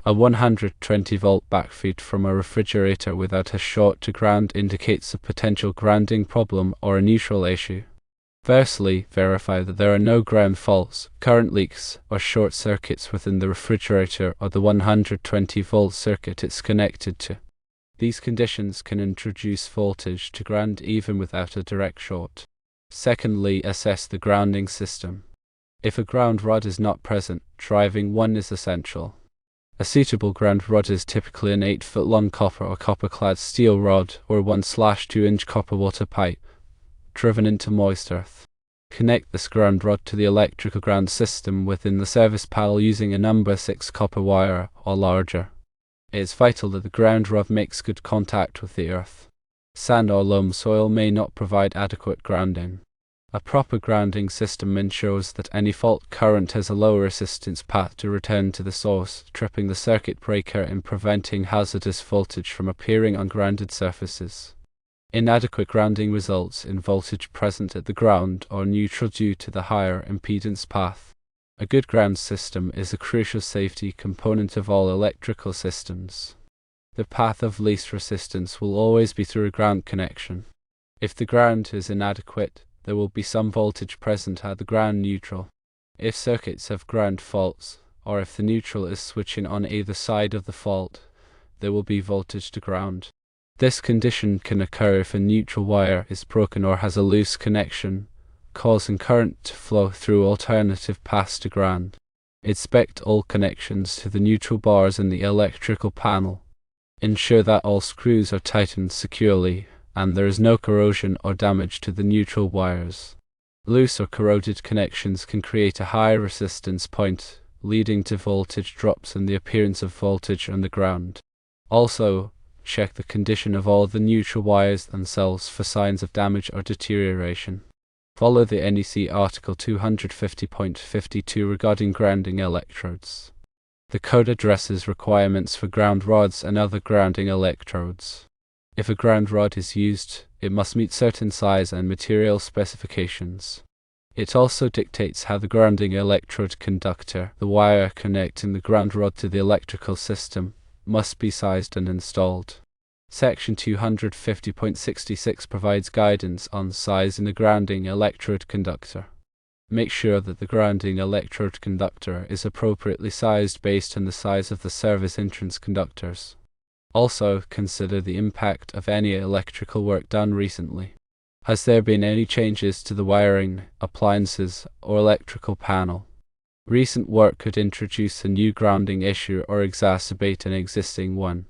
A 120-volt backfeed from a refrigerator without a short to ground indicates a potential grounding problem or a neutral issue. Firstly, verify that there are no ground faults, current leaks, or short circuits within the refrigerator or the 120-volt circuit it's connected to. These conditions can introduce voltage to ground even without a direct short. Secondly, assess the grounding system. If a ground rod is not present, driving one is essential. A suitable ground rod is typically an 8-foot-long copper or copper-clad steel rod or 1/2-inch copper water pipe, driven into moist earth. Connect this ground rod to the electrical ground system within the service panel using a number 6 copper wire or larger. It is vital that the ground rod makes good contact with the earth. Sand or loam soil may not provide adequate grounding. A proper grounding system ensures that any fault current has a low resistance path to return to the source, tripping the circuit breaker and preventing hazardous voltage from appearing on grounded surfaces. Inadequate grounding results in voltage present at the ground or neutral due to the higher impedance path. A good ground system is a crucial safety component of all electrical systems. The path of least resistance will always be through a ground connection. If the ground is inadequate, there will be some voltage present at the ground neutral. If circuits have ground faults, or if the neutral is switching on either side of the fault, there will be voltage to ground. This condition can occur if a neutral wire is broken or has a loose connection, causing current to flow through alternative paths to ground. Inspect all connections to the neutral bars in the electrical panel. Ensure that all screws are tightened securely and there is no corrosion or damage to the neutral wires. Loose or corroded connections can create a high resistance point, leading to voltage drops and the appearance of voltage on the ground. Also, check the condition of all the neutral wires themselves for signs of damage or deterioration. Follow the NEC Article 250.52 regarding grounding electrodes. The code addresses requirements for ground rods and other grounding electrodes. If a ground rod is used, it must meet certain size and material specifications. It also dictates how the grounding electrode conductor, the wire connecting the ground rod to the electrical system, must be sized and installed. Section 250.66 provides guidance on sizing the grounding electrode conductor. Make sure that the grounding electrode conductor is appropriately sized based on the size of the service entrance conductors. Also, consider the impact of any electrical work done recently. Has there been any changes to the wiring, appliances, or electrical panel? Recent work could introduce a new grounding issue or exacerbate an existing one.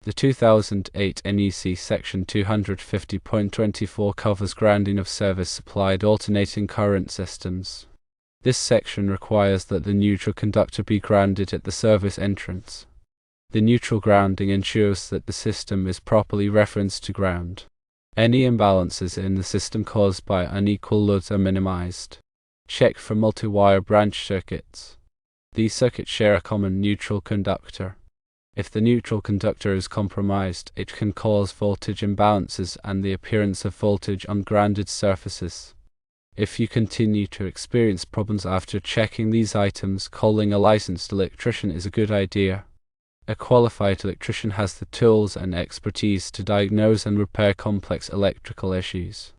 The 2008 NEC Section 250.24 covers grounding of service-supplied alternating current systems. This section requires that the neutral conductor be grounded at the service entrance. The neutral grounding ensures that the system is properly referenced to ground. Any imbalances in the system caused by unequal loads are minimized. Check for multi-wire branch circuits. These circuits share a common neutral conductor. If the neutral conductor is compromised, it can cause voltage imbalances and the appearance of voltage on grounded surfaces. If you continue to experience problems after checking these items, calling a licensed electrician is a good idea. A qualified electrician has the tools and expertise to diagnose and repair complex electrical issues.